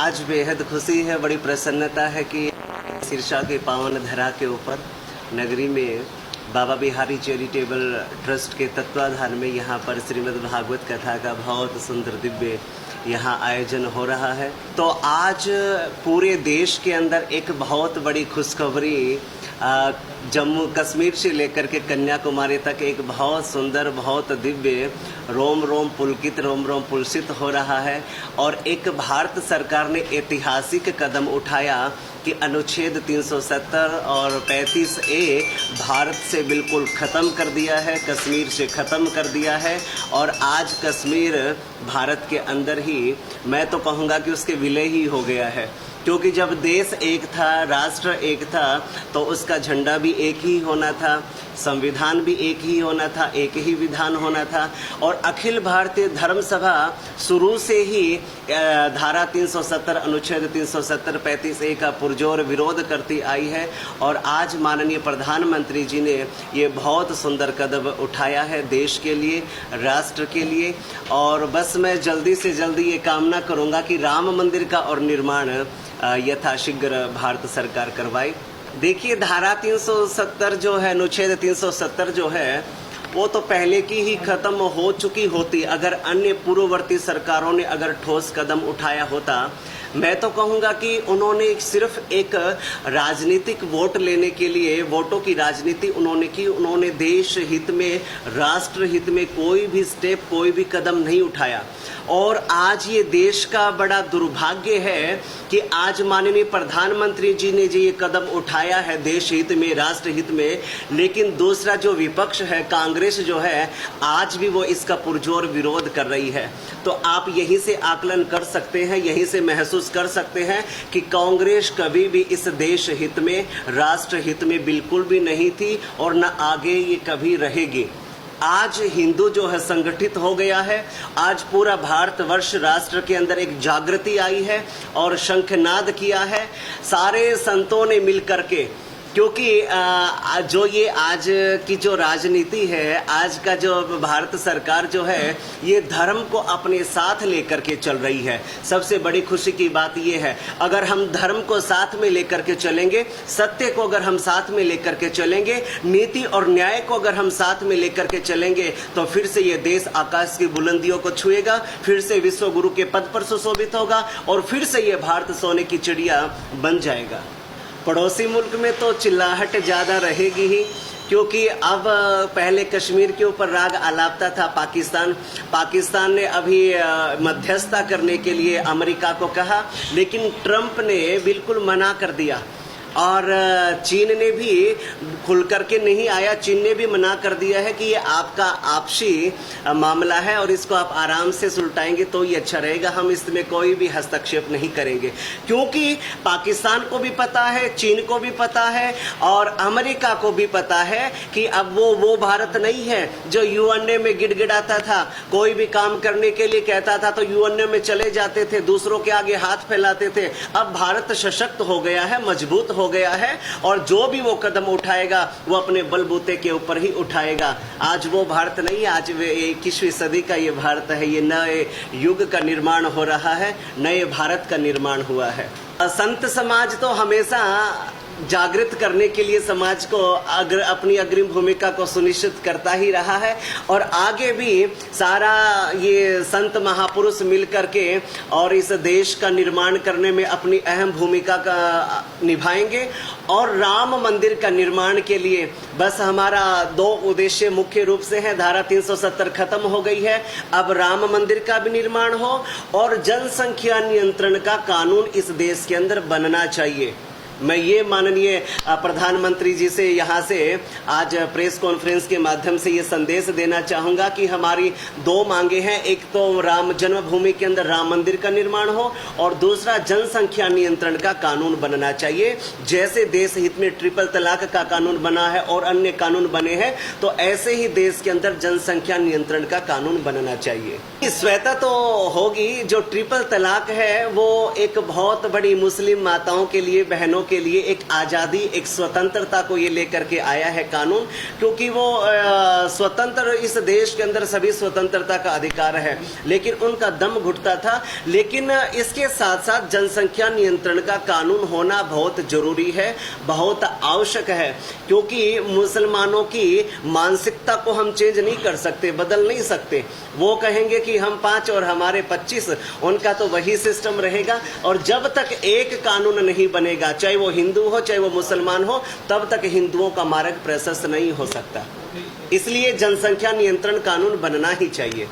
आज बेहद खुशी है, बड़ी प्रसन्नता है कि सिरसा के पावन धरा के ऊपर नगरी में बाबा बिहारी चैरिटेबल ट्रस्ट के तत्वाधान में यहाँ पर श्रीमद् भागवत कथा का बहुत सुंदर दिव्य यहाँ आयोजन हो रहा है। तो आज पूरे देश के अंदर एक बहुत बड़ी खुशखबरी जम्मू कश्मीर से लेकर के कन्याकुमारी तक एक बहुत सुंदर, बहुत दिव्य, रोम रोम पुलकित, रोम रोम पुलसित हो रहा है। और एक भारत सरकार ने ऐतिहासिक कदम उठाया कि अनुच्छेद 370 और 35A भारत से बिल्कुल ख़त्म कर दिया है, कश्मीर से ख़त्म कर दिया है। और आज कश्मीर भारत के अंदर ही, मैं तो कहूँगा कि उसके विलय ही हो गया है, क्योंकि जब देश एक था, राष्ट्र एक था, तो उसका झंडा भी एक ही होना था, संविधान भी एक ही होना था, एक ही विधान होना था। और अखिल भारतीय धर्म सभा शुरू से ही धारा 370, अनुच्छेद 370, 35A का पुरजोर विरोध करती आई है। और आज माननीय प्रधानमंत्री जी ने ये बहुत सुंदर कदम उठाया है देश के लिए, राष्ट्र के लिए। और बस मैं जल्दी से जल्दी ये कामना करूँगा कि राम मंदिर का और निर्माण यथाशीघ्र भारत सरकार करवाए। देखिए, धारा 370 जो है, अनुच्छेद 370 जो है, वो तो पहले की ही खत्म हो चुकी होती अगर अन्य पूर्ववर्ती सरकारों ने अगर ठोस कदम उठाया होता। मैं तो कहूँगा कि उन्होंने सिर्फ एक राजनीतिक वोट लेने के लिए, वोटों की राजनीति उन्होंने की। उन्होंने देश हित में, राष्ट्र हित में कोई भी स्टेप, कोई भी कदम नहीं उठाया। और आज ये देश का बड़ा दुर्भाग्य है कि आज माननीय प्रधानमंत्री जी ने जो ये कदम उठाया है देश हित में, राष्ट्र हित में, लेकिन दूसरा जो विपक्ष है, कांग्रेस जो है, आज भी वो इसका पुरजोर विरोध कर रही है। तो आप यहीं से आकलन कर सकते हैं, यहीं से महसूस कर सकते हैं कि कांग्रेस कभी भी इस देश हित में, राष्ट्र हित में बिल्कुल भी नहीं थी और न आगे ये कभी रहेगी। आज हिंदू जो है संगठित हो गया है। आज पूरा भारतवर्ष, राष्ट्र के अंदर एक जागृति आई है और शंखनाद किया है सारे संतों ने मिलकर के। क्योंकि जो ये आज की जो राजनीति है, आज का जो भारत सरकार जो है, ये धर्म को अपने साथ लेकर के चल रही है। सबसे बड़ी खुशी की बात ये है, अगर हम धर्म को साथ में लेकर के चलेंगे, सत्य को अगर हम साथ में लेकर के चलेंगे, नीति और न्याय को अगर हम साथ में लेकर के चलेंगे, तो फिर से ये देश आकाश की बुलंदियों को छुएगा, फिर से विश्व गुरु के पद पर सुशोभित होगा और फिर से ये भारत सोने की चिड़िया बन जाएगा। पड़ोसी मुल्क में तो चिल्लाहट ज़्यादा रहेगी ही, क्योंकि अब पहले कश्मीर के ऊपर राग आलापता था पाकिस्तान ने अभी मध्यस्थता करने के लिए अमेरिका को कहा, लेकिन ट्रंप ने बिल्कुल मना कर दिया। और चीन ने भी खुल करके नहीं आया, चीन ने भी मना कर दिया है कि ये आपका आपसी मामला है और इसको आप आराम से सुलटाएंगे तो ये अच्छा रहेगा, हम इसमें कोई भी हस्तक्षेप नहीं करेंगे। क्योंकि पाकिस्तान को भी पता है, चीन को भी पता है और अमेरिका को भी पता है कि अब वो भारत नहीं है जो यूएनए में गिड़गिड़ाता था, कोई भी काम करने के लिए कहता था तो यूएनए में चले जाते थे, दूसरों के आगे हाथ फैलाते थे। अब भारत सशक्त हो गया है, मजबूत हो गया है और जो भी वो कदम उठाएगा वो अपने बलबूते के ऊपर ही उठाएगा। आज वो भारत नहीं, आज 21वीं सदी का ये भारत है। ये नए युग का निर्माण हो रहा है, नए भारत का निर्माण हुआ है। संत समाज तो हमेशा जागृत करने के लिए समाज को अपनी अग्रिम भूमिका को सुनिश्चित करता ही रहा है और आगे भी सारा ये संत महापुरुष मिल करके और इस देश का निर्माण करने में अपनी अहम भूमिका का निभाएंगे। और राम मंदिर का निर्माण के लिए बस हमारा 2 उद्देश्य मुख्य रूप से है। धारा 370 खत्म हो गई है, अब राम मंदिर का भी निर्माण हो और जनसंख्या नियंत्रण का कानून इस देश के अंदर बनना चाहिए। मैं ये माननीय प्रधानमंत्री जी से यहाँ से आज प्रेस कॉन्फ्रेंस के माध्यम से ये संदेश देना चाहूँगा कि हमारी 2 मांगे हैं। एक तो राम जन्मभूमि के अंदर राम मंदिर का निर्माण हो और दूसरा जनसंख्या नियंत्रण का कानून बनना चाहिए। जैसे देश हित में ट्रिपल तलाक का कानून बना है और अन्य कानून बने हैं, तो ऐसे ही देश के अंदर जनसंख्या नियंत्रण का कानून बनना चाहिए। श्वेता तो होगी, जो ट्रिपल तलाक है वो एक बहुत बड़ी मुस्लिम माताओं के लिए, बहनों के लिए एक आज़ादी, एक स्वतंत्रता को ये लेकर के आया है कानून, क्योंकि वो स्वतंत्र, इस देश के अंदर सभी स्वतंत्रता का अधिकार है, लेकिन उनका दम घुटता था। लेकिन इसके साथ साथ जनसंख्या नियंत्रण का कानून होना बहुत जरूरी है, बहुत आवश्यक है, क्योंकि मुसलमानों की मानसिकता को हम चेंज नहीं कर सकते, बदल नहीं सकते। वो कहेंगे कि हम 5 और हमारे 25, उनका तो वही सिस्टम रहेगा। और जब तक एक कानून नहीं बनेगा, चाहे वो हिंदू हो चाहे वो मुसलमान हो, तब तक हिंदुओं का मार्ग प्रशस्त नहीं हो सकता। इसलिए जनसंख्या नियंत्रण कानून बनना ही चाहिए।